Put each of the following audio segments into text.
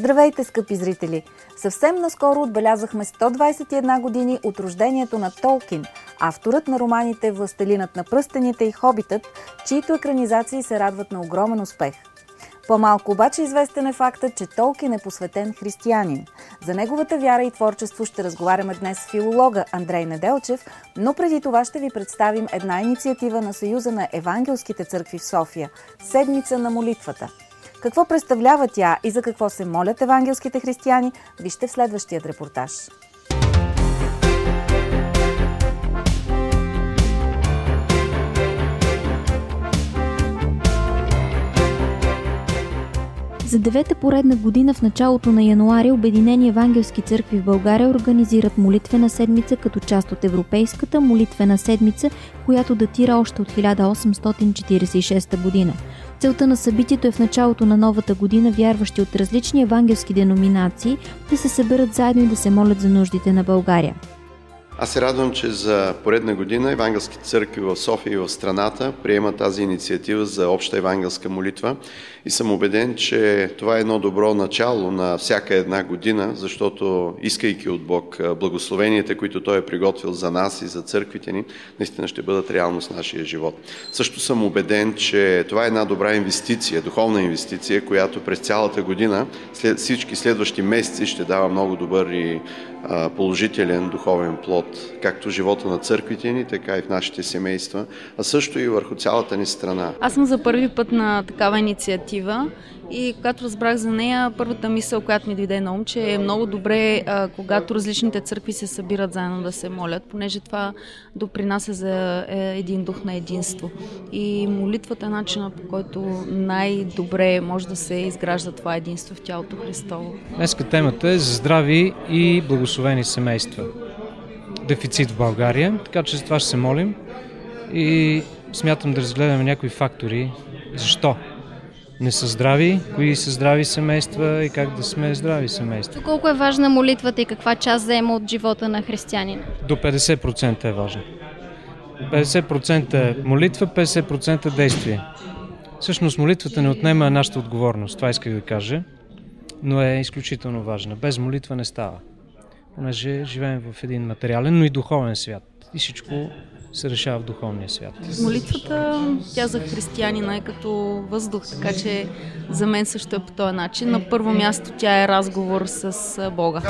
Здравейте, скъпи зрители! Съвсем наскоро отбелязахме 121 години от рождението на Толкин, авторът на романите „Властелинът на пръстените“ и „Хобитът“, чието екранизации се радват на огромен успех. По-малко обаче известен е фактът, че Толкин е посветен християнин. За неговата вяра и творчество ще разговаряме днес с филолога Андрей Неделчев, но преди това ще ви представим една инициатива на Съюза на евангелските църкви в София – Седмица на молитвата. Какво представлява тя и за какво се молят евангелските християни, вижте в следващият репортаж. За 9-та поредна година в началото на януари Обединени евангелски църкви в България организират молитвена седмица като част от Европейската молитвена седмица, която датира още от 1846 година. Целта на събитието е в началото на новата година вярващи от различни евангелски деноминации да се съберат заедно и да се молят за нуждите на България. Аз се радвам, че за поредна година евангелски църкви в София и в страната приемат тази инициатива за обща евангелска молитва и съм убеден, че това е едно добро начало на всяка една година, защото искайки от Бог благословенията, които Той е приготвил за нас и за църквите ни, наистина ще бъдат реалност в нашия живот. Също съм убеден, че това е една добра инвестиция, духовна инвестиция, която през цялата година, след всички следващи месеци ще дава много добър и положителен духовен плод, както в живота на църквите ни, така и в нашите семейства, а също и върху цялата ни страна. Аз съм за първи път на такава инициатива и когато разбрах за нея, първата мисъл, която ми дойде на ум, че е много добре, когато различните църкви се събират заедно да се молят, понеже това допринася за един дух на единство. И молитвата е начинът, по който най-добре може да се изгражда това единство в тялото Христово. Днеска темата е за здрави и благословени семейства. Дефицит в България, така че за това ще се молим и смятам да разгледаме някои фактори. Защо не са здрави, кои са здрави семейства и как да сме здрави семейства. Колко е важна молитвата и каква част заема от живота на християнина? До 50% е важно. 50% е молитва, 50% действие. Всъщност молитвата не отнема нашата отговорност, това исках да кажа, но е изключително важна. Без молитва не става, понеже живеем в един материален, но и духовен свят. И всичко се решава в духовния свят. Молитвата, тя за християнина е като въздух, така че за мен също е по този начин. На първо място тя е разговор с Бога.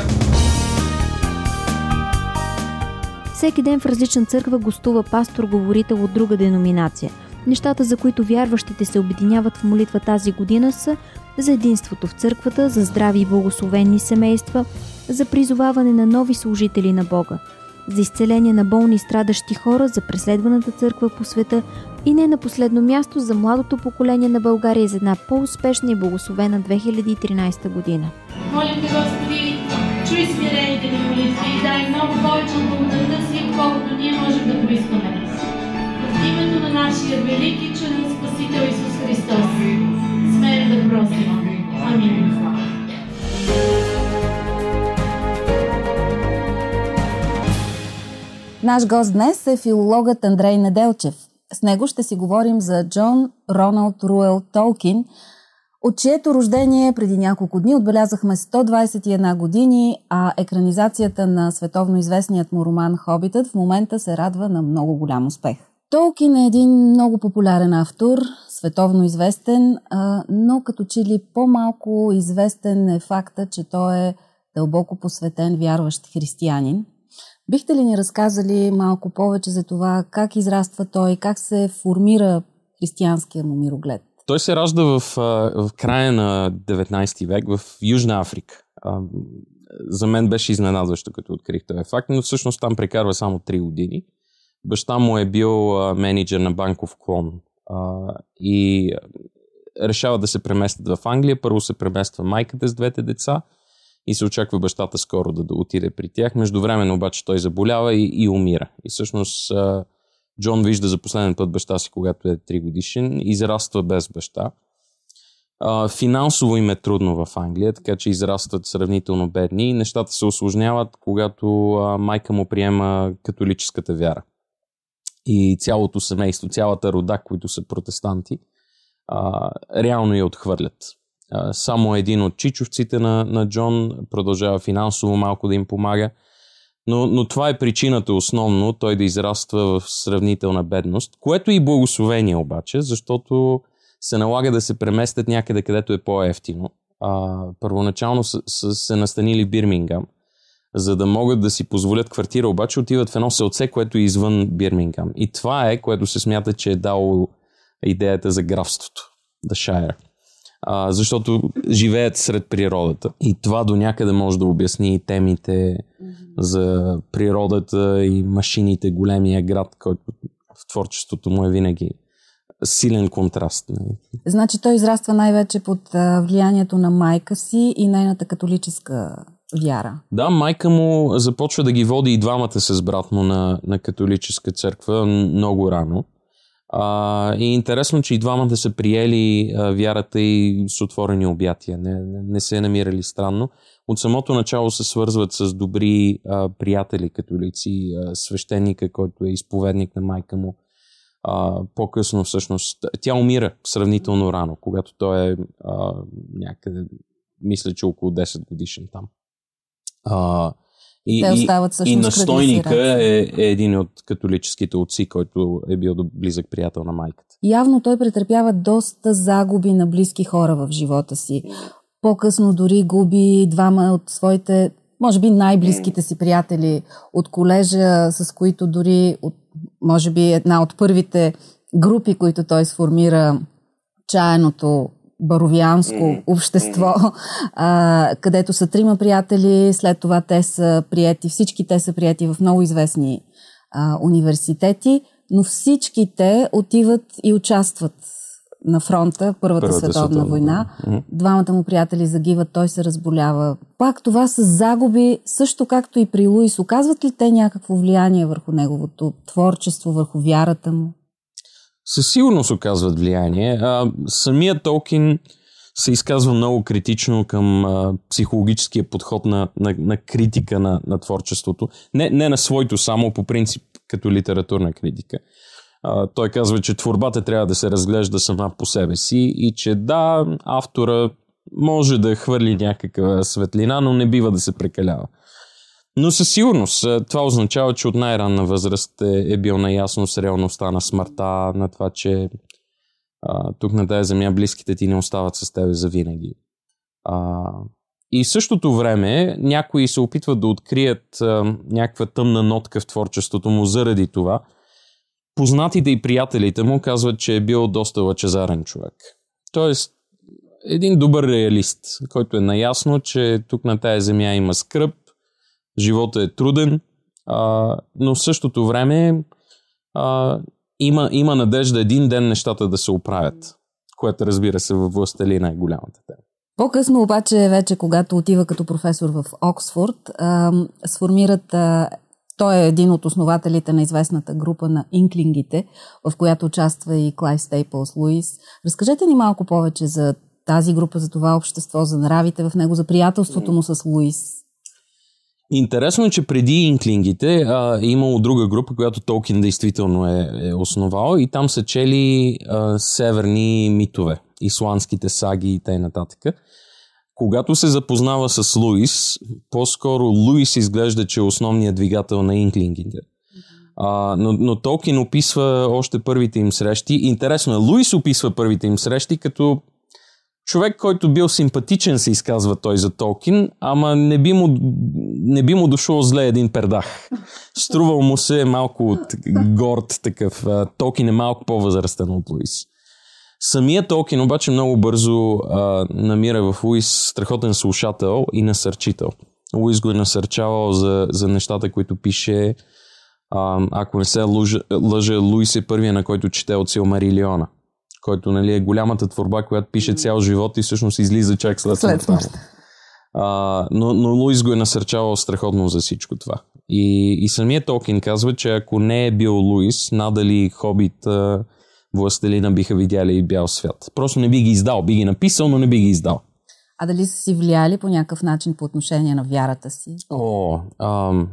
Всеки ден в различна църква гостува пастор-говорител от друга деноминация. Нещата, за които вярващите се обединяват в молитва тази година, са за единството в църквата, за здрави и благословени семейства, за призоваване на нови служители на Бога, за изцеление на болни и страдащи хора, за преследваната църква по света и не на последно място за младото поколение на България за една по-успешна и благословена 2013 година. Молим те, Господи, чуй смирените ни молитви и дай много повече от благодата си, колкото ние можем да поискаме. В името на нашия велики чуден Спасител Исус Христос, смеем да просим. Амин. Наш гост днес е филологът Андрей Неделчев. С него ще си говорим за Джон Роналд Руел Толкин, от чието рождение преди няколко дни отбелязахме 121 години, а екранизацията на световно известният му роман „Хобитът“ в момента се радва на много голям успех. Толкин е един много популярен автор, световно известен, но като че ли по-малко известен е факта, че той е дълбоко посветен вярващ християнин. Бихте ли ни разказали малко повече за това как израства той, как се формира християнския му мироглед? Той се ражда в края на 19 век в Южна Африка. За мен беше изненадващо, като открих този факт, но всъщност там прекарва само 3 години. Баща му е бил менеджер на банков клон и решава да се преместят в Англия. Първо се премества майката с двете деца и се очаква бащата скоро да отиде при тях. Междувременно обаче той заболява и умира. И всъщност Джон вижда за последен път баща си, когато е 3 годишен, израства без баща. Финансово им е трудно в Англия, така че израстват сравнително бедни и нещата се усложняват, когато майка му приема католическата вяра. И цялото семейство, цялата рода, които са протестанти, реално я отхвърлят. само един от чичовците на Джон, продължава финансово малко да им помага. Но това е причината основно той да израства в сравнителна бедност, което и благословение обаче, защото се налага да се преместят някъде, където е по-ефтино. Първоначално са се настанили в Бирмингам, за да могат да си позволят квартира, обаче отиват в едно селце, което е извън Бирмингам. И това е, което се смята, че е дало идеята за графството, The Shire. Защото живеят сред природата. И това до някъде може да обясни темите за природата и машините, големия град, който в творчеството му е винаги силен контраст. Значи той израства най-вече под влиянието на майка си и нейната католическа вяра. Да, майка му започва да ги води и двамата с брат му на католическа църква много рано. И интересно, че и двамата са приели вярата и с отворени обятия. Не се е намирали странно. От самото начало се свързват с добри приятели католици, свещеника, който е изповедник на майка му. По-късно всъщност тя умира сравнително рано, когато той е някъде, мисля, че около 10 годишен там. И настойника е един от католическите отци, който е бил близък приятел на майката. Явно той претърпява доста загуби на близки хора в живота си. По-късно дори губи двама от своите, може би най-близките си приятели от колежа, с които дори, може би една от първите групи, които той сформира, чаяното баровианско общество, където са 3 приятели, след това те са приети, всички те са приети в много известни университети, но всички те отиват и участват на фронта, Първата световна война. Двамата му приятели загиват, той се разболява. Пак това са загуби, също както и при Луис. Оказват ли те някакво влияние върху неговото творчество, върху вярата му? Със сигурност оказват влияние. Самият Толкин се изказва много критично към психологическия подход на критика на творчеството. Не на своето само, по принцип като литературна критика. Той казва, че творбата трябва да се разглежда сама по себе си и че да, автора може да хвърли някаква светлина, но не бива да се прекалява. Но със сигурност това означава, че от най-ранна възраст е бил наясно с реалността на смъртта, на това, че тук на тази земя близките ти не остават с тебе завинаги. И в същото време някои се опитват да открият някаква тъмна нотка в творчеството му заради това. Познатите и приятелите му казват, че е бил доста лъчезарен човек. Тоест, един добър реалист, който е наясно, че тук на тази земя има скръб, живота е труден, но в същото време има надежда един ден нещата да се оправят, което разбира се във властелина е голямата тема. По-късно обаче, вече когато отива като професор в Оксфорд, сформират... Той е един от основателите на известната група на инклингите, в която участва и Клайв Стейплс Луис. Разкажете ни малко повече за тази група, за това общество, за нравите в него, за приятелството му с Луис. Интересно е, че преди инклингите е имало друга група, която Толкин действително е основал и там са чели северни митове, исландските саги и т.н. Когато се запознава с Луис, по-скоро Луис изглежда, че е основният двигател на инклингите. Но Толкин описва още първите им срещи. Интересно е, Луис описва първите им срещи като човек, който бил симпатичен, се изказва той за Толкин, ама не би му дошло зле един пердах. Струвал му се малко горд такъв. Толкин е малко по-възрастен от Луис. Самият Толкин обаче много бързо намира в Луис страхотен слушател и насърчител. Луис го е насърчавал за нещата, които пише. Ако не се лъжа, Луис е първия, на който чете от Силмарилиона, който е голямата творба, която пише цял живот и всъщност излиза чак след смъртта. Но Луис го е насърчавал страхотно за всичко това. И самият Толкин казва, че ако не е бил Луис, надали Хобит, Властелина биха видяли и бял свят. Просто не би ги издал. Би ги написал, но не би ги издал. А дали са си влияли по някакъв начин по отношение на вярата си?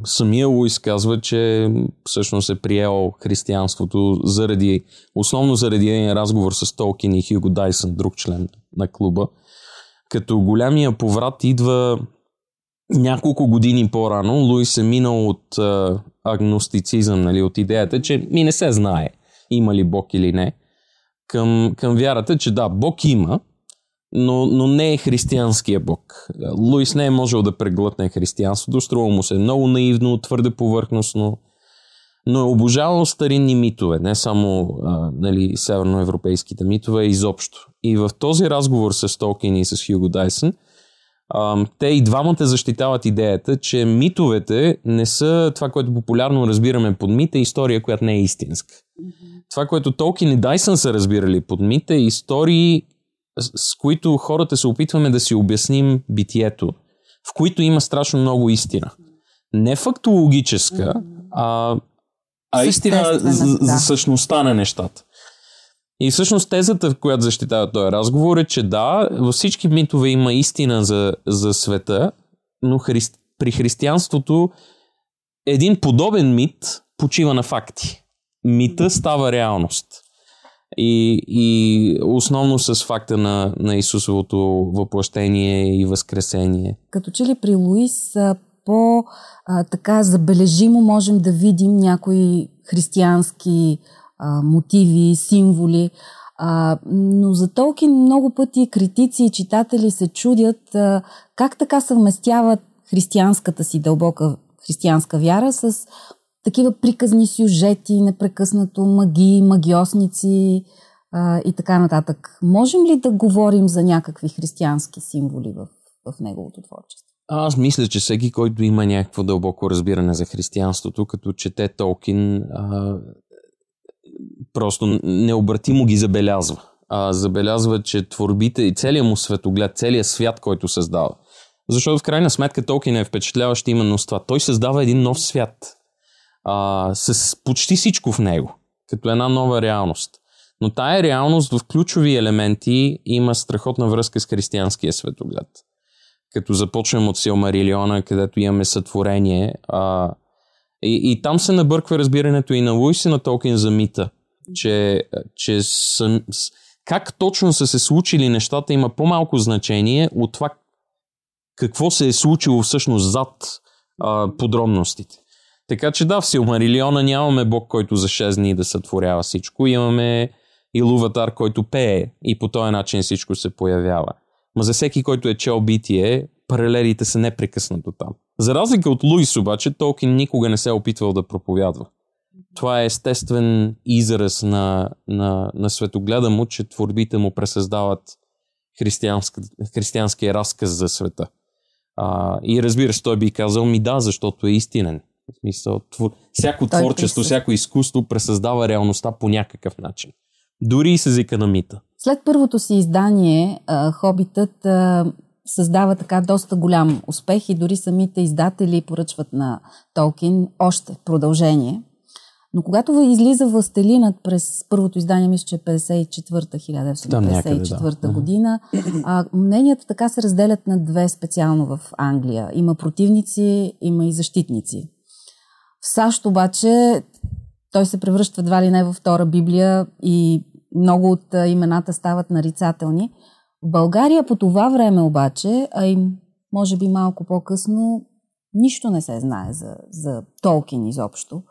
Самия Луис казва, че всъщност е приел християнството основно заради един разговор с Толкин и Хюго Дайсън, друг член на клуба. Като голямия поврат идва няколко години по-рано. Луис е минал от агностицизъм, нали, от идеята, че не се знае има ли Бог или не, към вярата, че да, Бог има, но не е християнския Бог. Луис не е можел да преглътне християнството, струва му се много наивно, твърде повърхностно, но е обожавал старинни митове, не само нали, северноевропейските митове, изобщо. И в този разговор с Толкин и с Хюго Дайсън, те и двамата защитават идеята, че митовете не са това, което популярно разбираме под мит, е история, която не е истинска. Това, което Толкин и Дайсън са разбирали под мит, е истории, с които хората се опитваме да си обясним битието, в които има страшно много истина. Не фактологическа, а истина за същността на нещата. И всъщност тезата, в която защитава този разговор е, че да, във всички митове има истина за света, но при християнството един подобен мит почива на факти. Мита става реалност. И основно с факта на Исусовото въплъщение и възкресение. Като че ли при Луис така забележимо можем да видим някои християнски мотиви, символи, но за Толкин много пъти критици и читатели се чудят как така съвместяват християнската си дълбока християнска вяра с такива приказни сюжети, непрекъснато магии, магиосници и така нататък. Можем ли да говорим за някакви християнски символи в неговото творчество? Аз мисля, че всеки, който има някакво дълбоко разбиране за християнството, като чете Толкин, просто необратимо ги забелязва. Забелязва, че творбите и целият му светоглед, целият свят, който създава. Защото в крайна сметка Толкин е впечатляващ именно с това. Той създава един нов свят. С почти всичко в него, като една нова реалност. Но тая реалност в ключови елементи има страхотна връзка с християнския светоглед. Като започнем от Силмарилиона, където имаме сътворение. И там се набърква разбирането и на Луис и на Толкин за мита. Че как точно са се случили нещата има по-малко значение от това какво се е случило всъщност зад подробностите. Така че да, в Силмарилиона нямаме Бог, който за 6 дни да сътворява всичко. Имаме Илуватар, който пее и по този начин всичко се появява. Но за всеки, който е чел битие, паралелите са непрекъснато там. За разлика от Луис обаче, Толкин никога не се е опитвал да проповядва. Това е естествен израз на светогледа му, че творбите му пресъздават християнския разказ за света. И разбира се, той би казал да, защото е истинен. В смисъл, всяко творчество, всяко изкуство пресъздава реалността по някакъв начин. Дори и с езика на мита. След първото си издание, Хобитът създава така доста голям успех и дори самите издатели поръчват на Толкин още продължение. Но когато излиза Властелинът през първото издание, мисля, че 1954 година, мненията така се разделят на две специално в Англия. Има противници, има и защитници. В САЩ обаче той се превръща едва ли не във втора Библия и много от имената стават нарицателни. В България по това време обаче, а и може би малко по-късно, нищо не се знае за Толкин изобщо.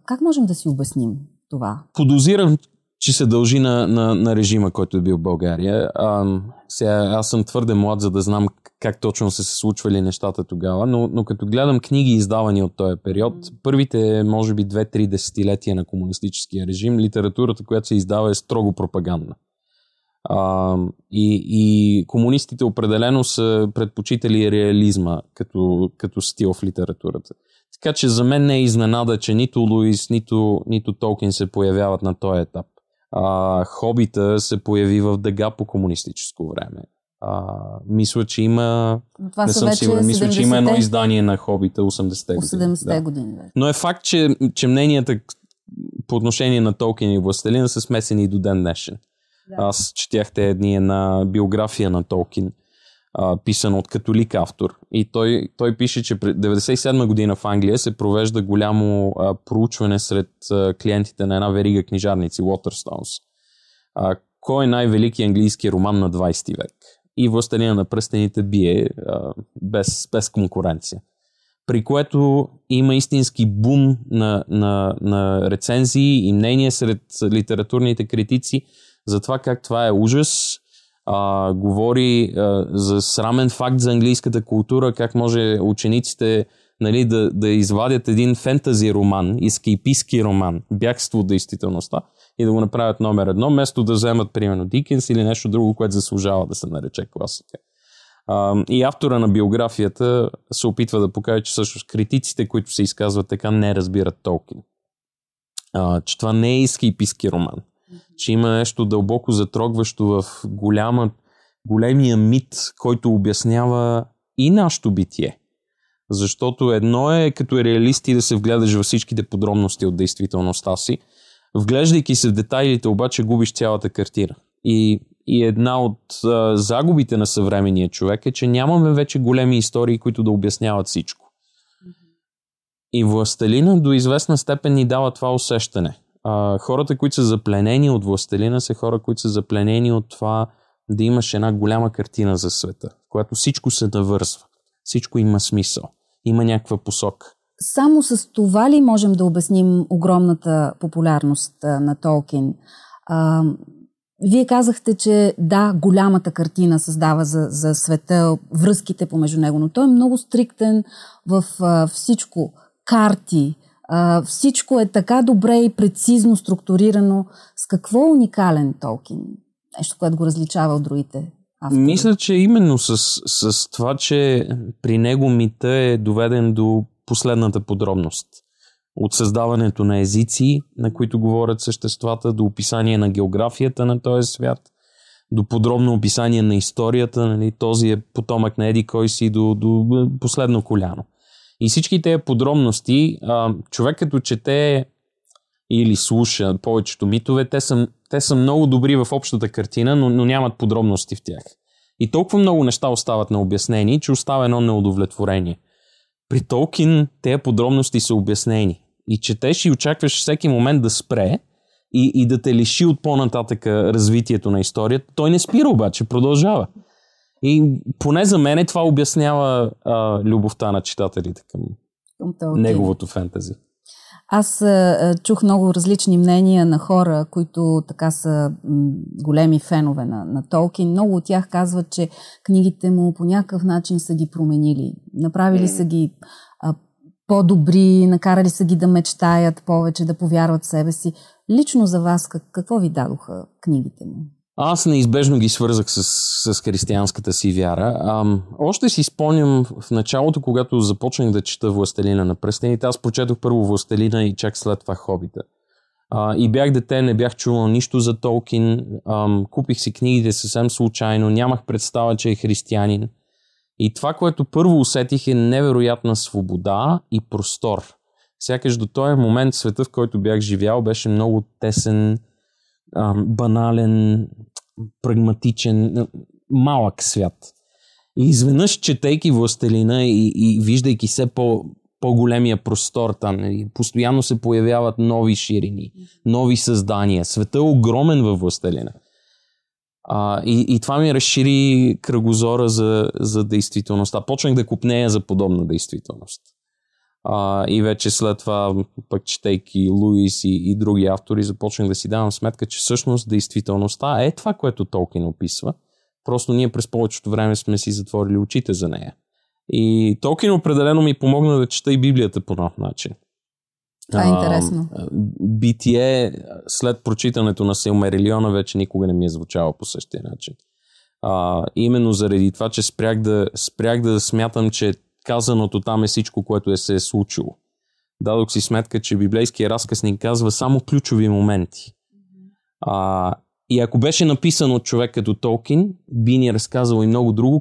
Как можем да си обясним това? Подозирам, че се дължи на режима, който е бил в България. Аз съм твърде млад, за да знам как точно са се случвали нещата тогава, но като гледам книги, издавани от този период, първите, може би, 2-3 десетилетия на комунистическия режим, литературата, която се издава, е строго пропагандна. И комунистите определено са предпочитали реализма като стил в литературата. Така че за мен не е изненада, че нито Луис, нито Толкин се появяват на този етап. Хобита се появи в Дега по комунистическо време. Мисля, че има... Не съм сигурен. Мисля, че има едно издание на Хобита 80-те години. 80-те години. Да. Но е факт, че мненията по отношение на Толкин и Властелина са смесени и до ден днешен. Да. Аз четях една биография на Толкин, писан от католик автор. И той пише, че през 1997 година в Англия се провежда голямо проучване сред клиентите на една верига книжарници, Waterstones. Кой е най-великият английски роман на 20 век? и Властелина на пръстените бие без конкуренция. При което има истински бум на рецензии и мнения сред литературните критици за това как това е ужас. Говори за срамен факт за английската култура, как може учениците, нали, да извадят един фентази роман, ескейпистски роман, бягство от действителността и да го направят номер 1, вместо да вземат примерно Дикенс или нещо друго, което заслужава да се нарече класика. И автора на биографията се опитва да покаже, че всъщност критиците, които се изказват така, не разбират Толкин. Че това не е ескейпистски роман. Че има нещо дълбоко затрогващо в големия мит, който обяснява и нашето битие. Защото едно е като реалисти да се вгледаш във всичките подробности от действителността си. Вглеждайки се в детайлите, обаче губиш цялата картина. И една от загубите на съвременния човек е, че нямаме вече големи истории, които да обясняват всичко. И Властелина до известна степен ни дава това усещане. Хората, които са запленени от Властелина, са хора, които са запленени от това да имаш една голяма картина за света, в която всичко се навързва. Всичко има смисъл. Има някаква посока. Само с това ли можем да обясним огромната популярност на Толкин? Вие казахте, че да, голямата картина създава за света, връзките помежду него, но той е много стриктен в всичко. Карти, всичко е така добре и прецизно структурирано. С какво е уникален Толкин? Нещо, което го различава от другите автори. Мисля, че именно с това, че при него мита е доведен до последната подробност. От създаването на езици, на които говорят съществата, до описание на географията на този свят, до подробно описание на историята, нали, този е потомък на еди кой си, до последно коляно. И всички тези подробности, човек като чете или слуша повечето митове, те са много добри в общата картина, но нямат подробности в тях. И толкова много неща остават необяснени, че остава едно неудовлетворение. При Толкин тези подробности са обяснени. И четеш и очакваш всеки момент да спре и да те лиши от по-нататък развитието на историята. Той не спира обаче, продължава. И поне за мен това обяснява любовта на читателите към неговото фентази. Аз чух много различни мнения на хора, които така са големи фенове на Толкин. Много от тях казват, че книгите му по някакъв начин са ги променили. Направили са ги по-добри, накарали са ги да мечтаят повече, да повярват в себе си. Лично за вас, какво ви дадоха книгите му? Аз неизбежно ги свързах с християнската си вяра. Още си спомням в началото, когато започнах да чета Властелина на пръстените. Аз прочетох първо Властелина и чак след това Хобита. И бях дете, не бях чувал нищо за Толкин. Купих си книгите съвсем случайно. Нямах представа, че е християнин. И това, което първо усетих, е невероятна свобода и простор. Сякаш до този момент света, в който бях живял, беше много тесен, банален, прагматичен, малък свят. И изведнъж, четейки Властелина и виждайки все по-големия простор там, постоянно се появяват нови ширини, нови създания. Света е огромен във Властелина. И това ми разшири кръгозора за действителността. Почнах да копнея за подобна действителност. И вече след това, пък четейки Луис и други автори, започнах да си давам сметка, че всъщност действителността е това, което Толкин описва. Просто ние през повечето време сме си затворили очите за нея. И Толкин определено ми помогна да чета и Библията по нов начин. Това е интересно. Битие след прочитането на Силмарилиона вече никога не ми е звучало по същия начин. Именно заради това, че спрях да смятам, че казаното там е всичко, което се е случило. Дадох си сметка, че библейския разказ ни казва само ключови моменти. И ако беше написано от човек като Толкин, би ни разказал и много друго,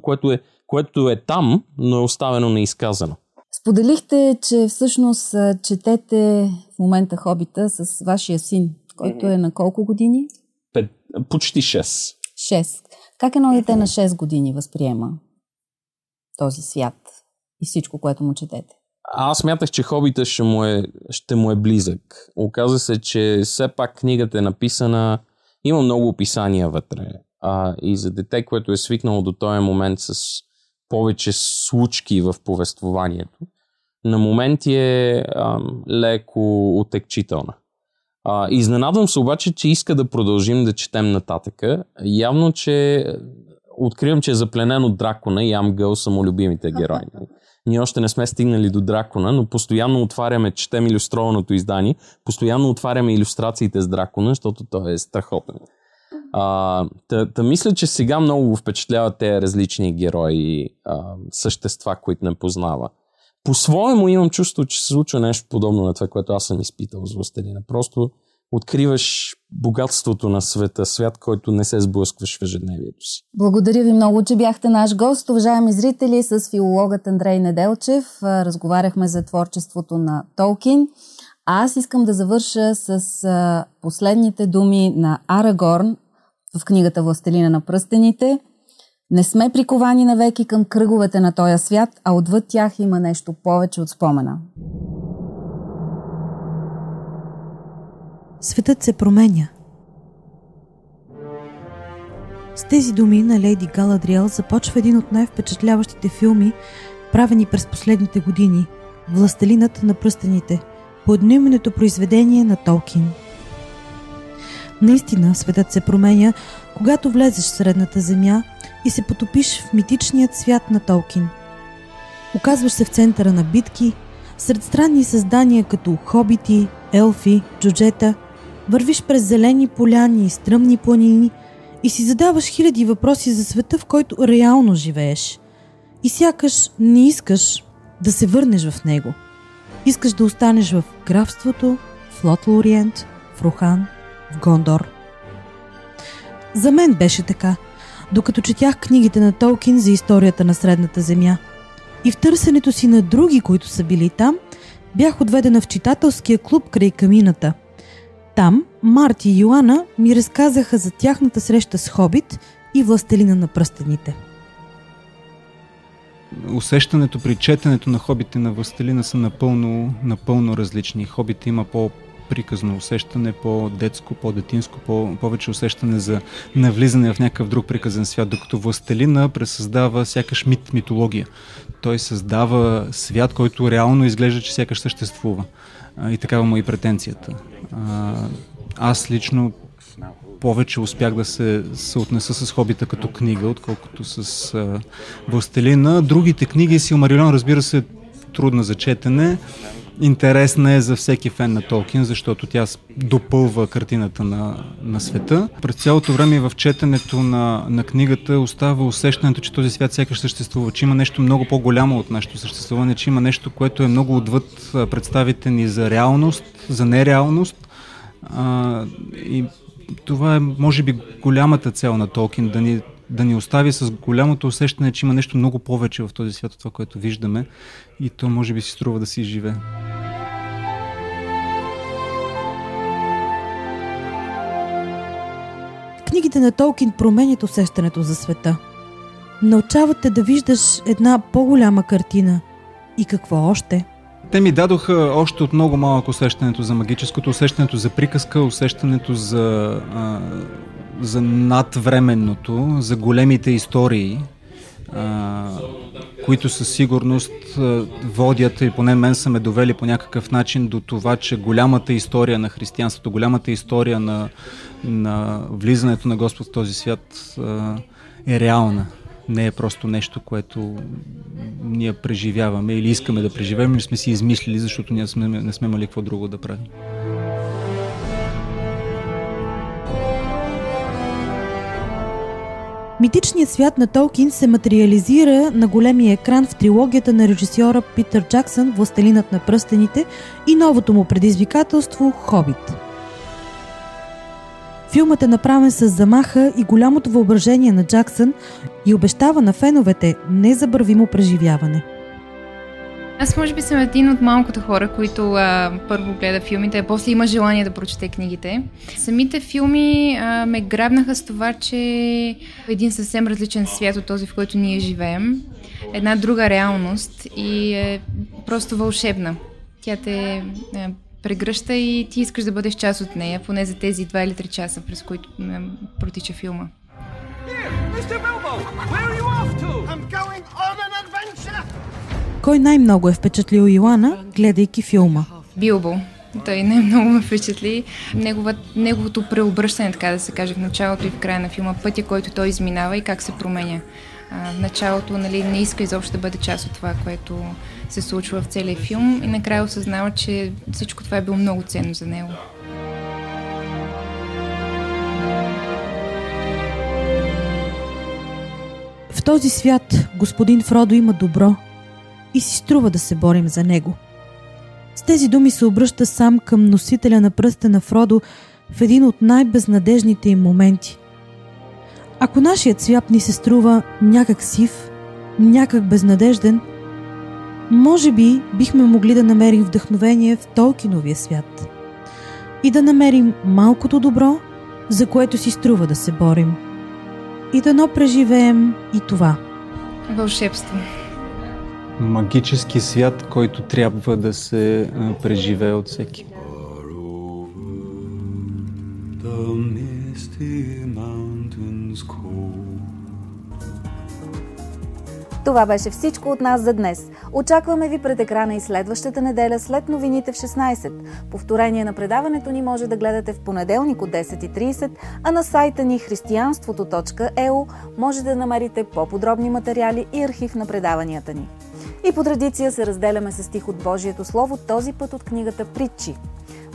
което е там, но е оставено неизказано. Споделихте, че всъщност четете в момента Хобита с вашия син, който е на колко години? Почти 6. 6. Как едно дете на 6 години възприема този свят и всичко, което му четете? Аз смятах, че Хобита ще му е близък. Оказва се, че все пак книгата е написана, има много описания вътре. И за дете, което е свикнало до този момент с повече случки в повествованието, на моменти е леко отекчителна. Изненадвам се обаче, че иска да продължим да четем нататъка. Явно, че откривам, че е запленен от дракона и Амгъл са му любимите герои. Ние още не сме стигнали до дракона, но постоянно отваряме, четем илюстрованото издание, постоянно отваряме илюстрациите с дракона, защото той е страхотен. Мисля, че сега много го впечатляват тези различни герои, същества, които не познава. По-своему имам чувство, че се случва нещо подобно на това, което аз съм изпитал с Властелина. Просто откриваш богатството на света, свят, който не се сблъскваш в ежедневието си. Благодаря ви много, че бяхте наш гост. Уважаеми зрители, с филологът Андрей Неделчев разговаряхме за творчеството на Толкин. Аз искам да завърша с последните думи на Арагорн в книгата Властелина на пръстените. Не сме приковани навеки към кръговете на този свят, а отвъд тях има нещо повече от спомена. Светът се променя. С тези думи на Лейди Галадриел започва един от най-впечатляващите филми, правени през последните години – Властелинът на пръстените, по едноименното произведение на Толкин. Наистина, светът се променя, когато влезеш в Средната земя и се потопиш в митичният свят на Толкин. Оказваш се в центъра на битки, сред странни създания като хобити, елфи, джуджета, вървиш през зелени поляни и стръмни планини и си задаваш хиляди въпроси за света, в който реално живееш. И сякаш не искаш да се върнеш в него. Искаш да останеш в графството, в Лотлориент, в Рохан, в Гондор. За мен беше така, докато четях книгите на Толкин за историята на Средната земя. И в търсенето си на други, които са били там, бях отведена в читателския клуб край камината. Там Марти и Йоана ми разказаха за тяхната среща с Хобит и Властелина на пръстените. Усещането при четенето на Хобит и на Властелина са напълно различни. Хобит има по-приказно усещане, по-детско, по-детинско, повече усещане за навлизане в някакъв друг приказен свят, докато Властелина пресъздава сякаш митология. Той създава свят, който реално изглежда, че сякаш съществува. И такава му и претенцията. Аз лично повече успях да се съотнеса с Хобита като книга, отколкото с Властелина. Другите книги, Силмарилион, разбира се, трудна за четене. Интересна е за всеки фен на Толкин, защото тя допълва картината на света. През цялото време в четенето на книгата остава усещането, че този свят сякаш съществува, че има нещо много по-голямо от нашето съществуване, че има нещо, което е много отвъд представите ни за реалност, за нереалност. И това е, може би, голямата цел на Толкин, да ни остави с голямото усещане, че има нещо много повече в този свят от това, което виждаме, и то може би си струва да си живее. Книгите на Толкин променят усещането за света. Научават те да виждаш една по-голяма картина. И какво още? Те ми дадоха още от много малък усещането за магическото, усещането за приказка, усещането за надвременното, за големите истории, които със сигурност водят, и поне мен са ме довели по някакъв начин до това, че голямата история на християнството, голямата история на влизането на Господ в този свят е реална. Не е просто нещо, което ние преживяваме или искаме да преживеем, или сме си измислили, защото ние не сме имали какво друго да правим. Митичният свят на Толкин се материализира на големия екран в трилогията на режисьора Питър Джаксън «Властелинът на пръстените» и новото му предизвикателство «Хобит». Филмът е направен с замаха и голямото въображение на Джаксън и обещава на феновете незабравимо преживяване. Аз може би съм един от малкото хора, които първо гледа филмите, а после има желание да прочете книгите. Самите филми ме грабнаха с това, че един съвсем различен свят от този, в който ние живеем. Една друга реалност и е просто вълшебна. Тя те прегръща и ти искаш да бъдеш част от нея, поне за тези 2 или 3 часа, през които протича филма. Кой най-много е впечатлил Йоана, гледайки филма? Билбо. Той най-много ме впечатли. Неговото преобръщане, така да се каже, в началото и в края на филма, пътя, който той изминава и как се променя. В началото не иска изобщо да бъде част от това, което се случва в целия филм и накрая осъзнава, че всичко това е било много ценно за него. В този свят господин Фродо има добро и си струва да се борим за него. С тези думи се обръща сам към носителя на пръстена Фродо в един от най-безнадежните им моменти. Ако нашият свят ни се струва някак сив, някак безнадежден, може би бихме могли да намерим вдъхновение в Толкиновия свят и да намерим малкото добро, за което си струва да се борим. И дано преживеем и това. Вълшебство. Магически свят, който трябва да се преживее от всеки. Това беше всичко от нас за днес. Очакваме ви пред екрана и следващата неделя след новините в 16. Повторение на предаването ни може да гледате в понеделник от 10:30, а на сайта ни християнството.eu може да намерите по-подробни материали и архив на предаванията ни. И по традиция се разделяме с стих от Божието Слово, този път от книгата Притчи.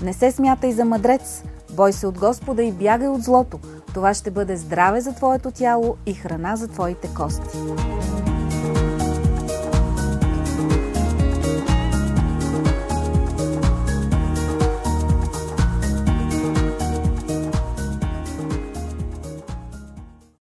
Не се смятай за мъдрец, бой се от Господа и бягай от злото. Това ще бъде здраве за твоето тяло и храна за твоите кости.